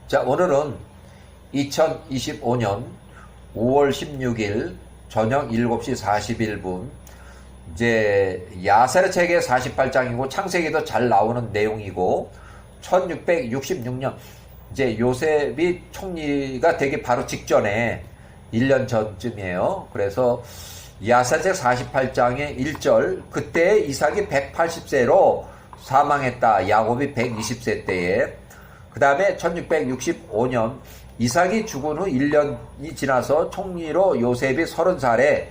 자, 오늘은 2025년 5월 16일 저녁 7시 41분 이제 야세르 책의 48장이고 창세기도 잘 나오는 내용이고 1666년 이제 요셉이 총리가 되기 바로 직전에 1년 전쯤이에요. 그래서 야세르 책 48장의 1절 그때 이삭이 180세로 사망했다. 야곱이 120세 때에 그 다음에 1665년 이삭이 죽은 후 1년이 지나서 총리로 요셉이 30살에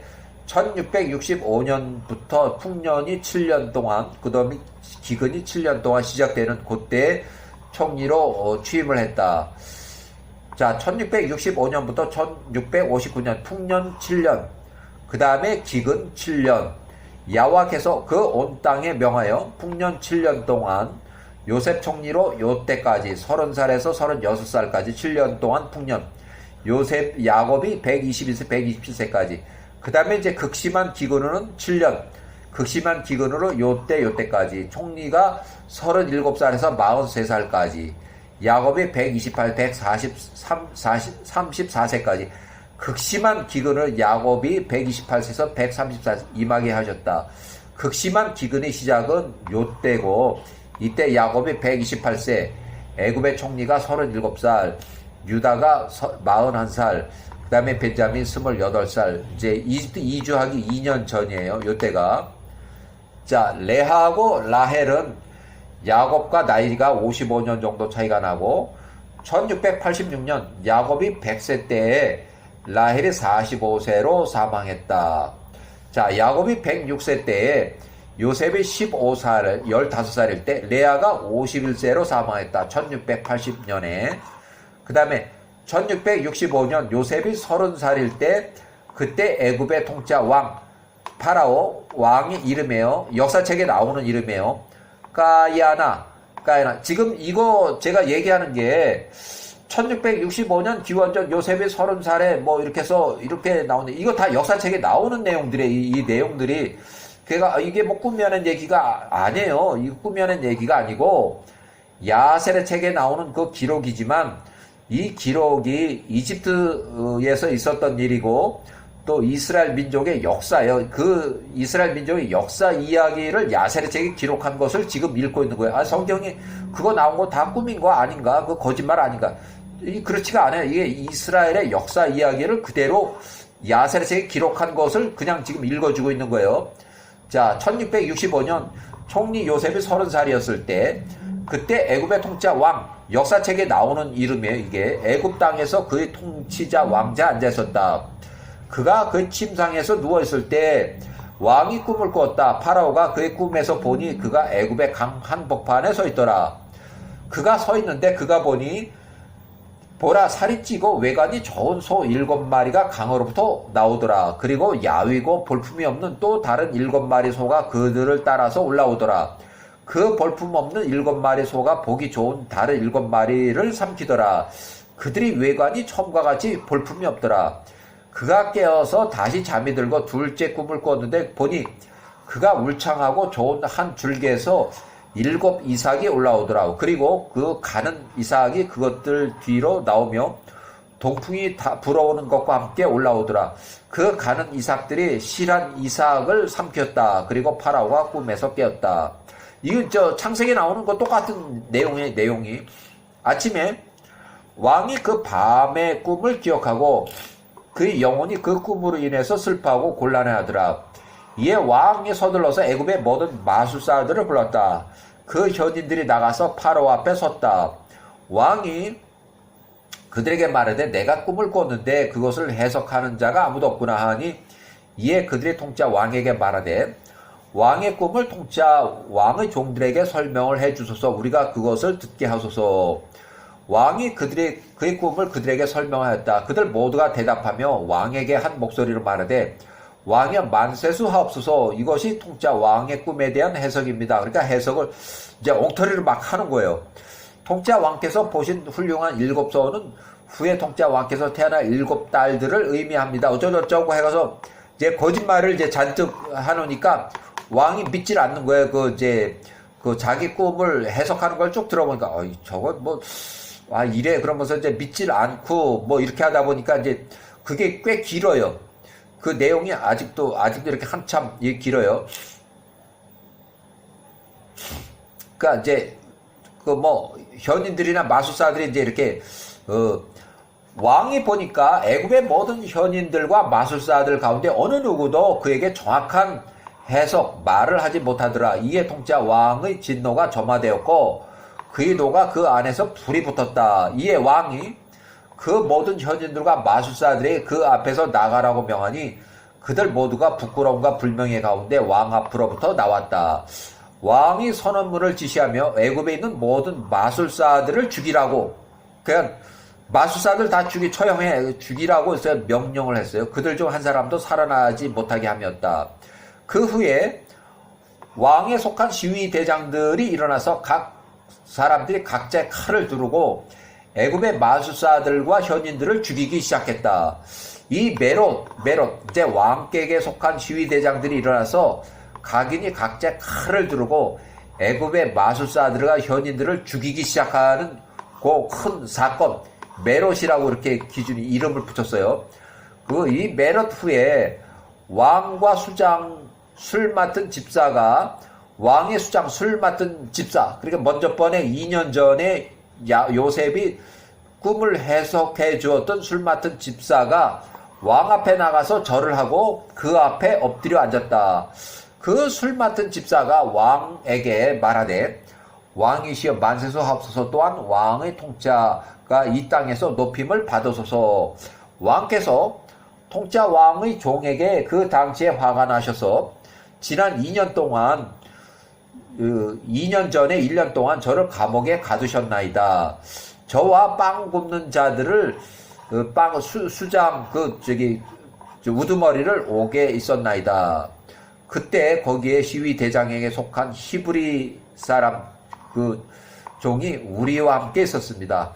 1665년부터 풍년이 7년 동안 그 다음에 기근이 7년 동안 시작되는 그때 총리로 취임을 했다. 자, 1665년부터 1659년 풍년 7년 그 다음에 기근 7년 야와께서 그 온 땅에 명하여 풍년 7년 동안 요셉 총리로 요때까지 30살에서 36살까지 7년 동안 풍년 요셉 야곱이 122세 127세까지 그 다음에 이제 극심한 기근으로는 7년 극심한 기근으로 요때까지 총리가 37살에서 43살까지 야곱이 128, 143, 34세까지 극심한 기근을 야곱이 128세에서 134세 임하게 하셨다. 극심한 기근의 시작은 요때고 이때 야곱이 128세, 애굽의 총리가 37살, 유다가 41살, 그 다음에 벤자민 28살, 이제 이주하기 2년 전이에요. 요때가. 자, 레하하고 라헬은 야곱과 나이가 55년 정도 차이가 나고, 1686년 야곱이 100세 때에 라헬이 45세로 사망했다. 자, 야곱이 106세 때에 요셉이 15살, 15살일 때 레아가 51세로 사망했다. 1680년에. 그 다음에 1665년 요셉이 30살일 때 그때 애굽의 통짜 왕 파라오 왕의 이름이에요. 역사책에 나오는 이름이에요. 까야나. 지금 이거 제가 얘기하는 게 1665년 기원전 요셉이 30살에 뭐 이렇게 해서 이렇게 나오는데 이거 다 역사책에 나오는 내용들이에요. 이 내용들이 그러니까 이게 뭐 꾸며낸 얘기가 아니에요. 이거 꾸며낸 얘기가 아니고 야세르 책에 나오는 그 기록이지만 이 기록이 이집트에서 있었던 일이고 또 이스라엘 민족의 역사예요. 그 이스라엘 민족의 역사 이야기를 야세르 책에 기록한 것을 지금 읽고 있는 거예요. 아, 성경이 그거 나온 거 다 꾸민 거 아닌가? 그 거짓말 아닌가? 그렇지가 않아요. 이게 이스라엘의 역사 이야기를 그대로 야세르 책에 기록한 것을 그냥 지금 읽어주고 있는 거예요. 자, 1665년 총리 요셉이 30살이었을 때 그때 애굽의 통치자 왕 역사책에 나오는 이름이에요. 이게 애굽 땅에서 그의 통치자 왕자 앉아 있었다. 그가 그 침상에서 누워 있을 때 왕이 꿈을 꾸었다. 파라오가 그의 꿈에서 보니 그가 애굽의 강 한복판에 서 있더라. 그가 서 있는데 그가 보니 보라 살이 찌고 외관이 좋은 소 7마리가 강으로부터 나오더라. 그리고 야위고 볼품이 없는 또 다른 7마리 소가 그들을 따라서 올라오더라. 그 볼품 없는 7마리 소가 보기 좋은 다른 7마리를 삼키더라. 그들이 외관이 처음과 같이 볼품이 없더라. 그가 깨어서 다시 잠이 들고 둘째 꿈을 꿨는데 보니 그가 울창하고 좋은 한 줄기에서 7 이삭이 올라오더라고. 그리고 그 가는 이삭이 그것들 뒤로 나오며 동풍이 다 불어오는 것과 함께 올라오더라. 그 가는 이삭들이 실한 이삭을 삼켰다. 그리고 파라오가 꿈에서 깨었다. 이건 창세기에 나오는 거 똑같은 내용이 아침에 왕이 그 밤의 꿈을 기억하고 그의 영혼이 그 꿈으로 인해서 슬퍼하고 곤란해하더라. 이에 왕이 서둘러서 애굽의 모든 마술사들을 불렀다. 그 현인들이 나가서 파라오 앞에 섰다. 왕이 그들에게 말하되 내가 꿈을 꿨는데 그것을 해석하는 자가 아무도 없구나 하니 이에 그들이 통짜 왕에게 말하되 왕의 꿈을 통짜 왕의 종들에게 설명을 해주소서. 우리가 그것을 듣게 하소서. 왕이 그의 꿈을 그들에게 설명하였다. 그들 모두가 대답하며 왕에게 한 목소리로 말하되 왕이여 만세수 하옵소서. 이것이 통짜 왕의 꿈에 대한 해석입니다. 그러니까 해석을 이제 엉터리로 막 하는 거예요. 통짜 왕께서 보신 훌륭한 7소는 후에 통짜 왕께서 태어날 7딸들을 의미합니다. 어쩌고저쩌고 해가서 이제 거짓말을 이제 잔뜩 하노니까 왕이 믿질 않는 거예요. 그 자기 꿈을 해석하는 걸 쭉 들어보니까, 저거 아, 이래. 그러면서 이제 믿질 않고 뭐 이렇게 하다 보니까 이제 그게 꽤 길어요. 그 내용이 아직도 이렇게 한참 길어요. 그러니까 이제 그 뭐 현인들이나 마술사들이 이제 이렇게 왕이 보니까 애굽의 모든 현인들과 마술사들 가운데 어느 누구도 그에게 정확한 해석, 말을 하지 못하더라. 이에 통짜 왕의 진노가 점화되었고 그의 노가 그 안에서 불이 붙었다. 이에 왕이 그 모든 현인들과 마술사들이 그 앞에서 나가라고 명하니 그들 모두가 부끄러움과 불명예 가운데 왕 앞으로부터 나왔다. 왕이 선언문을 지시하며 애굽에 있는 모든 마술사들을 죽이라고, 그냥 마술사들 다 처형해 죽이라고 해서 명령을 했어요. 그들 중 한 사람도 살아나지 못하게 함이었다. 그 후에 왕에 속한 시위 대장들이 일어나서 각 사람들이 각자의 칼을 두르고 애굽의 마술사들과 현인들을 죽이기 시작했다. 이 메롯 이제 왕객에 속한 시위 대장들이 일어나서 각인이 각자의 칼을 두르고 애굽의 마술사들과 현인들을 죽이기 시작하는 그 큰 사건, 메롯이라고 이렇게 기준이 이름을 붙였어요. 이 메롯 후에 왕과 수장 술 맡은 집사가 왕의 수장 술 맡은 집사, 그러니까 먼저 번에 2년 전에 요셉이 꿈을 해석해 주었던 술 맡은 집사가 왕 앞에 나가서 절을 하고 그 앞에 엎드려 앉았다. 그 술 맡은 집사가 왕에게 말하되 왕이시여 만세소하옵소서. 또한 왕의 통짜가 이 땅에서 높임을 받으소서. 왕께서 통짜 왕의 종에게 그 당시에 화가 나셔서 지난 2년 동안 2년 전에 1년 동안 저를 감옥에 가두셨나이다. 저와 빵 굽는 자들을 수장 우두머리를 오게 있었나이다. 그때 거기에 시위 대장에게 속한 히브리 사람 그 종이 우리와 함께 있었습니다.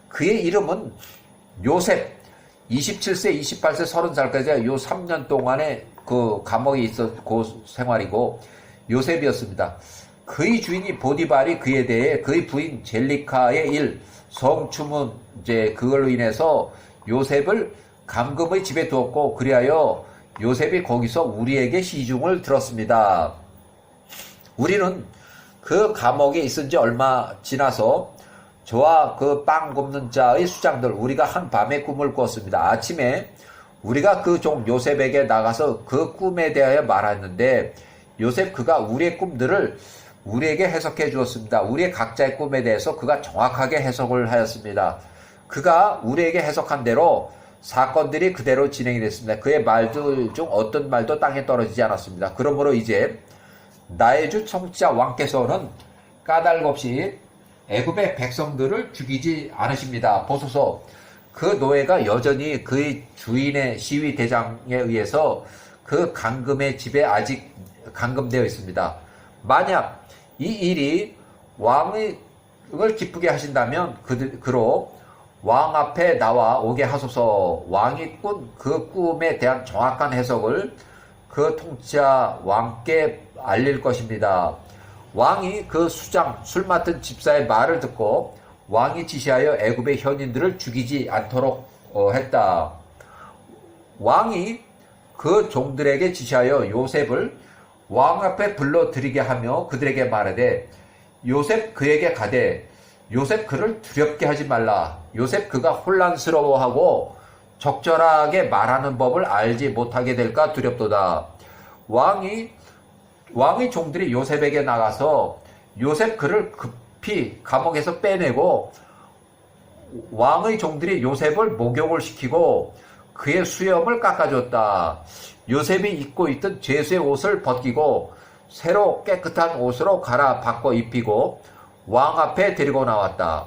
그의 이름은 요셉. 27세, 28세, 30살까지 요 3년 동안의 그 감옥에 있었고 생활이고 요셉이었습니다. 그의 주인이 보디발이 그에 대해 그의 부인 젤리카의 일, 성추문, 이제 그걸로 인해서 요셉을 감금의 집에 두었고, 그리하여 요셉이 거기서 우리에게 시중을 들었습니다. 우리는 그 감옥에 있은 지 얼마 지나서 저와 그 빵 굽는 자의 수장들, 우리가 한 밤에 꿈을 꿨습니다. 아침에 우리가 그 종 요셉에게 나가서 그 꿈에 대하여 말했는데 요셉 그가 우리의 꿈들을 우리에게 해석해 주었습니다. 우리의 각자의 꿈에 대해서 그가 정확하게 해석을 하였습니다. 그가 우리에게 해석한 대로 사건들이 그대로 진행이 됐습니다. 그의 말들 중 어떤 말도 땅에 떨어지지 않았습니다. 그러므로 이제 나의 주 통치자 왕께서는 까닭 없이 애굽의 백성들을 죽이지 않으십니다. 보소서, 그 노예가 여전히 그의 주인의 시위 대장에 의해서 그 감금의 집에 아직 감금되어 있습니다. 만약 이 일이 왕을 기쁘게 하신다면 그로 왕 앞에 나와 오게 하소서. 왕이 꾼 그 꿈에 대한 정확한 해석을 그 통치자 왕께 알릴 것입니다. 왕이 그 수장 술 맡은 집사의 말을 듣고 왕이 지시하여 애굽의 현인들을 죽이지 않도록 했다. 왕이 그 종들에게 지시하여 요셉을 왕 앞에 불러들이게 하며 그들에게 말하되 요셉 그에게 가되 요셉 그를 두렵게 하지 말라. 요셉 그가 혼란스러워하고 적절하게 말하는 법을 알지 못하게 될까 두렵도다. 왕의 종들이 요셉에게 나가서 요셉 그를 급히 감옥에서 빼내고 왕의 종들이 요셉을 목욕을 시키고 그의 수염을 깎아줬다. 요셉이 입고 있던 죄수의 옷을 벗기고 새로 깨끗한 옷으로 갈아 바꿔 입히고 왕 앞에 데리고 나왔다.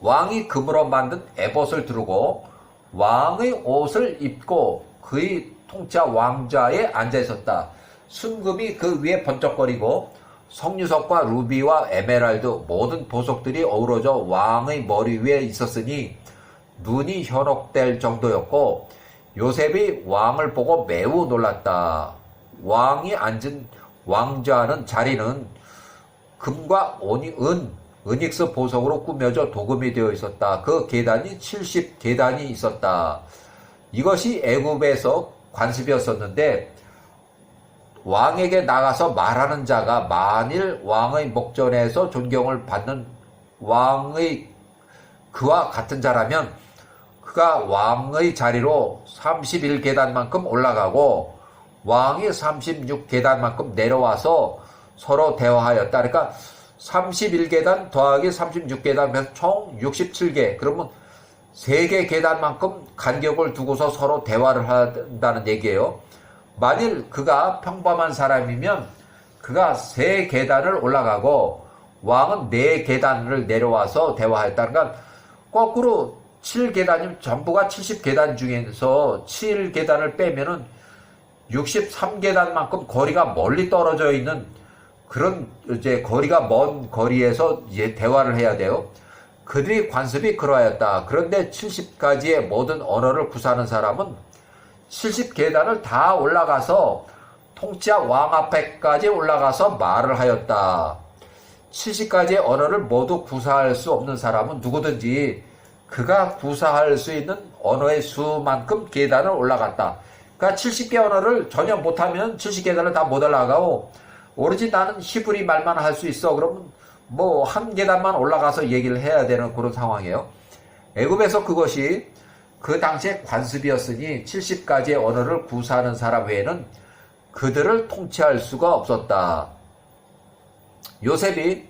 왕이 금으로 만든 에봇을 두르고 왕의 옷을 입고 그의 통짜 왕좌에 앉아 있었다. 순금이 그 위에 번쩍거리고 석류석과 루비와 에메랄드 모든 보석들이 어우러져 왕의 머리 위에 있었으니 눈이 현혹될 정도였고 요셉이 왕을 보고 매우 놀랐다. 왕이 앉은 왕좌는 자리는 금과 은, 은익스 보석으로 꾸며져 도금이 되어 있었다. 그 계단이 70계단이 있었다. 이것이 애굽에서 관습이었었는데 왕에게 나가서 말하는 자가 만일 왕의 목전에서 존경을 받는 왕의 그와 같은 자라면 그가 왕의 자리로 31계단만큼 올라가고 왕이 36계단만큼 내려와서 서로 대화하였다. 그러니까 31계단 더하기 36계단 총 67개. 그러면 3개 계단만큼 간격을 두고서 서로 대화를 한다는 얘기예요. 만일 그가 평범한 사람이면 그가 3계단을 올라가고 왕은 4계단을 내려와서 대화했다. 그러니까 거꾸로 7계단이면 전부가 70계단 중에서 7계단을 빼면은 63계단만큼 거리가 멀리 떨어져 있는 그런 이제 거리가 먼 거리에서 이제 대화를 해야 돼요. 그들이 관습이 그러하였다. 그런데 70가지의 모든 언어를 구사하는 사람은 70계단을 다 올라가서 통치자 왕 앞에까지 올라가서 말을 하였다. 70가지의 언어를 모두 구사할 수 없는 사람은 누구든지 그가 구사할 수 있는 언어의 수만큼 계단을 올라갔다. 그러니까 70개 언어를 전혀 못하면 70계단을 다 못 올라가고 오로지 나는 히브리 말만 할 수 있어. 그러면 뭐 한 계단만 올라가서 얘기를 해야 되는 그런 상황이에요. 애굽에서 그것이 그 당시에 관습이었으니 70가지의 언어를 구사하는 사람 외에는 그들을 통치할 수가 없었다. 요셉이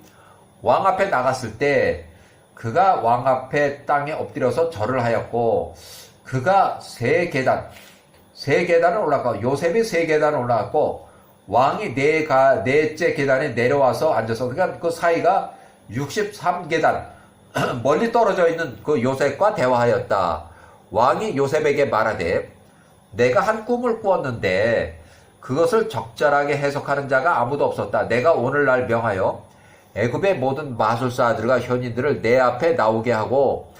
왕 앞에 나갔을 때 그가 왕 앞에 땅에 엎드려서 절을 하였고 그가 3계단을 올라가고 요셉이 3계단을 올라갔고 왕이 4째 계단에 내려와서 앉아서 그러니까 그 사이가 63계단 멀리 떨어져 있는 그 요셉과 대화하였다. 왕이 요셉에게 말하되 내가 한 꿈을 꾸었는데 그것을 적절하게 해석하는 자가 아무도 없었다. 내가 오늘날 명하여 애굽의 모든 마술사들과 현인들을 내 앞에 나오게 하고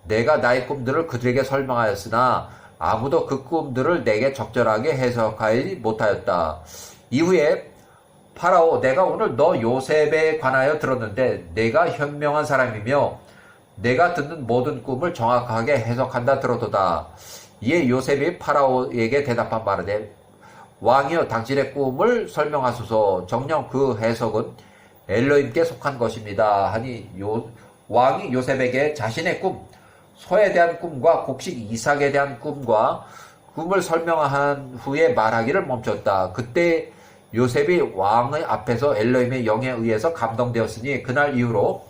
내가 나의 꿈들을 그들에게 설명하였으나 아무도 그 꿈들을 내게 적절하게 해석하지 못하였다. 이후에 파라오 내가 오늘 너 요셉에 관하여 들었는데 내가 현명한 사람이며 내가 듣는 모든 꿈을 정확하게 해석한다 들었도다. 이에 요셉이 파라오에게 대답한 말하되 왕이여 당신의 꿈을 설명하소서. 정녕 그 해석은 엘로힘께 속한 것입니다 하니 왕이 요셉에게 자신의 꿈 소에 대한 꿈과 곡식 이삭에 대한 꿈을 설명한 후에 말하기를 멈췄다. 그때 요셉이 왕의 앞에서 엘로힘의 영에 의해서 감동되었으니 그날 이후로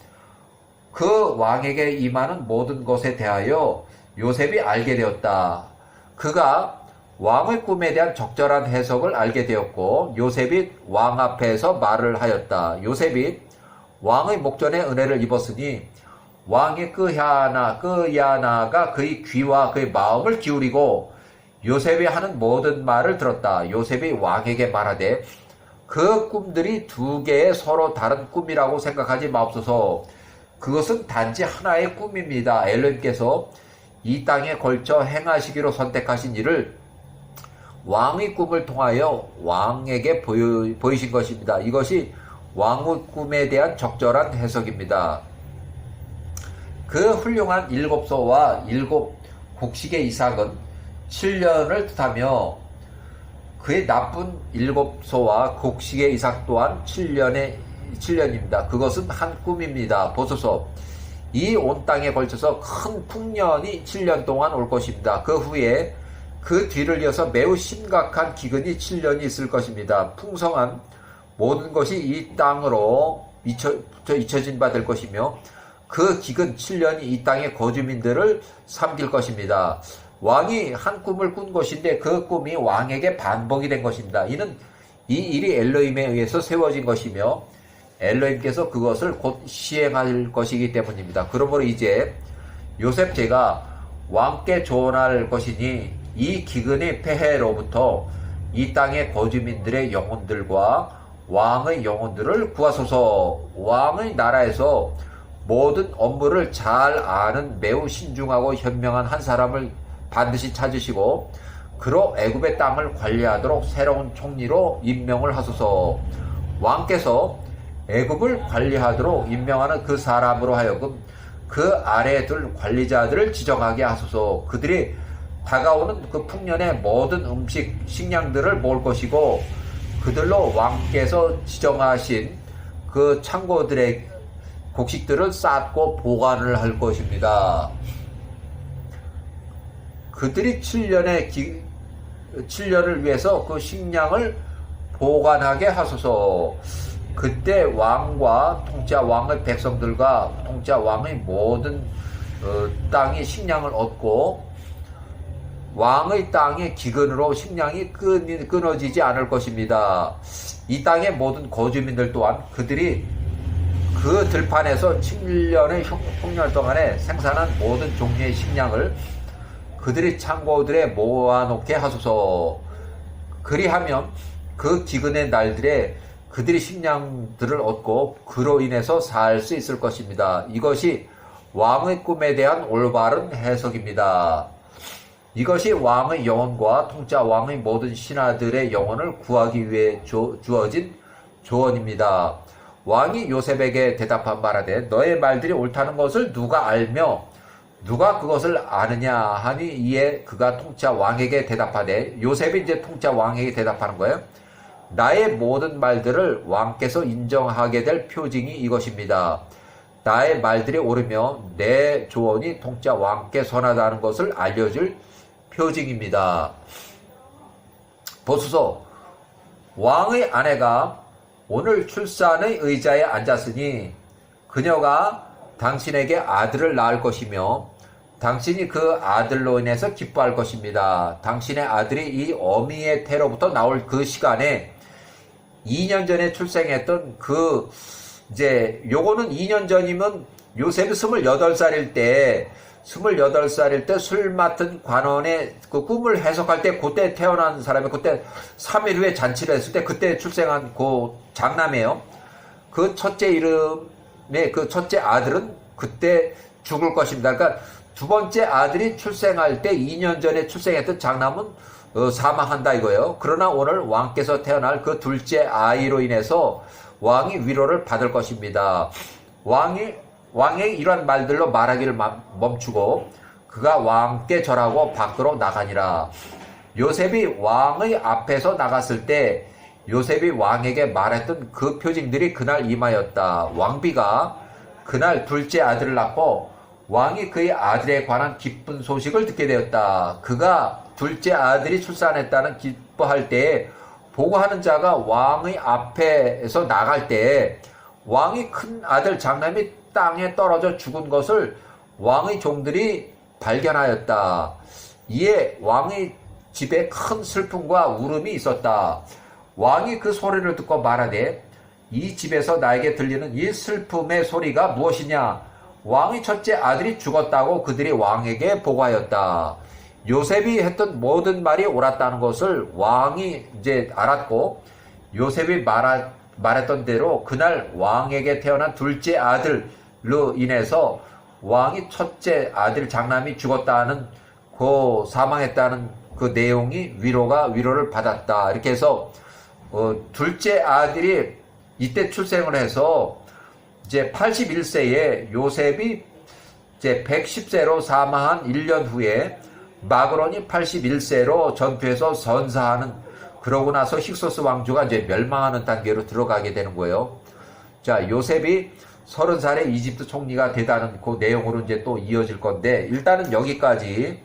그 왕에게 임하는 모든 것에 대하여 요셉이 알게 되었다. 그가 왕의 꿈에 대한 적절한 해석을 알게 되었고 요셉이 왕 앞에서 말을 하였다. 요셉이 왕의 목전에 은혜를 입었으니 왕이 끄야나가 그의 귀와 그의 마음을 기울이고 요셉이 하는 모든 말을 들었다. 요셉이 왕에게 말하되 그 꿈들이 2개의 서로 다른 꿈이라고 생각하지 마옵소서. 그것은 단지 하나의 꿈입니다. 엘로힘께서 이 땅에 걸쳐 행하시기로 선택하신 일을 왕의 꿈을 통하여 왕에게 보이신 것입니다. 이것이 왕의 꿈에 대한 적절한 해석입니다. 그 훌륭한 7소와 7 곡식의 이삭은 7년을 뜻하며 그의 나쁜 7소와 곡식의 이삭 또한 7년입니다. 그것은 한 꿈입니다. 보소서 이 온 땅에 걸쳐서 큰 풍년이 7년 동안 올 것입니다. 그 후에 그 뒤를 이어서 매우 심각한 기근이 7년이 있을 것입니다. 풍성한 모든 것이 이 땅으로 잊혀진 바 될 것이며 그 기근 7년이 이 땅의 거주민들을 삼킬 것입니다. 왕이 한 꿈을 꾼 것인데 그 꿈이 왕에게 반복이 된 것입니다. 이는 이 일이 엘로힘에 의해서 세워진 것이며 엘로힘께서 그것을 곧 시행할 것이기 때문입니다. 그러므로 이제 요셉 제가 왕께 조언할 것이니 이 기근의 폐해로부터 이 땅의 거주민들의 영혼들과 왕의 영혼들을 구하소서. 왕의 나라에서 모든 업무를 잘 아는 매우 신중하고 현명한 한 사람을 반드시 찾으시고 그로 애굽의 땅을 관리하도록 새로운 총리로 임명을 하소서. 왕께서 애굽을 관리하도록 임명하는 그 사람으로 하여금 그 아래에 둘 관리자들을 지정하게 하소서. 그들이 다가오는 그 풍년의 모든 음식, 식량들을 모을 것이고 그들로 왕께서 지정하신 그 창고들의 곡식들을 쌓고 보관을 할 것입니다. 그들이 7년을 위해서 그 식량을 보관하게 하소서. 그때 왕과 통짜 왕의 백성들과 통짜 왕의 모든 땅이 식량을 얻고 왕의 땅의 기근으로 식량이 끊어지지 않을 것입니다. 이 땅의 모든 거주민들 또한 그들이 그 들판에서 7년의 풍년 동안에 생산한 모든 종류의 식량을 그들이 창고들에 모아놓게 하소서. 그리하면 그 기근의 날들에 그들이 식량들을 얻고 그로 인해서 살 수 있을 것입니다. 이것이 왕의 꿈에 대한 올바른 해석입니다. 이것이 왕의 영혼과 통짜 왕의 모든 신하들의 영혼을 구하기 위해 주어진 조언입니다. 왕이 요셉에게 대답한 말하되 너의 말들이 옳다는 것을 누가 알며 누가 그것을 아느냐 하니 이에 그가 통짜 왕에게 대답하되 요셉이 이제 통짜 왕에게 대답하는 거예요. 나의 모든 말들을 왕께서 인정하게 될 표징이 이것입니다. 나의 말들이 옳으며 내 조언이 통짜 왕께 선하다는 것을 알려줄 표징입니다. 보소서, 왕의 아내가 오늘 출산의 의자에 앉았으니 그녀가 당신에게 아들을 낳을 것이며 당신이 그 아들로 인해서 기뻐할 것입니다. 당신의 아들이 이 어미의 태로부터 나올 그 시간에 2년 전에 출생했던 요거는 2년 전이면 요셉이 28살일 때 술 맡은 관원의 그 꿈을 해석할 때 그때 태어난 사람이 그때 3일 후에 잔치를 했을 때 그때 출생한 그 장남이에요. 그 첫째 이름의 그 첫째 아들은 그때 죽을 것입니다. 그러니까 두 번째 아들이 출생할 때 2년 전에 출생했던 장남은 사망한다 이거예요. 그러나 오늘 왕께서 태어날 그 둘째 아이로 인해서 왕이 위로를 받을 것입니다. 왕의 이러한 말들로 말하기를 멈추고 그가 왕께 절하고 밖으로 나가니라. 요셉이 왕의 앞에서 나갔을 때 요셉이 왕에게 말했던 그 표징들이 그날 임하였다. 왕비가 그날 둘째 아들을 낳고 왕이 그의 아들에 관한 기쁜 소식을 듣게 되었다. 그가 둘째 아들이 출산했다는 기뻐할 때에 보고하는 자가 왕의 앞에서 나갈 때에 왕이 큰 아들 장남이 땅에 떨어져 죽은 것을 왕의 종들이 발견하였다. 이에 왕의 집에 큰 슬픔과 울음이 있었다. 왕이 그 소리를 듣고 말하되 이 집에서 나에게 들리는 이 슬픔의 소리가 무엇이냐? 왕의 첫째 아들이 죽었다고 그들이 왕에게 보고하였다. 요셉이 했던 모든 말이 옳았다는 것을 왕이 이제 알았고 요셉이 말했던 대로 그날 왕에게 태어난 둘째 아들로 인해서 왕이 첫째 아들 장남이 죽었다는 사망했다는 그 내용이 위로를 받았다. 이렇게 해서 둘째 아들이 이때 출생을 해서 이제 81세에 요셉이 이제 110세로 사망한 1년 후에 마그론이 81세로 전투에서 선사하는, 그러고 나서 힉소스 왕조가 이제 멸망하는 단계로 들어가게 되는 거예요. 자, 요셉이 30살에 이집트 총리가 되다는 그 내용으로 이제 또 이어질 건데, 일단은 여기까지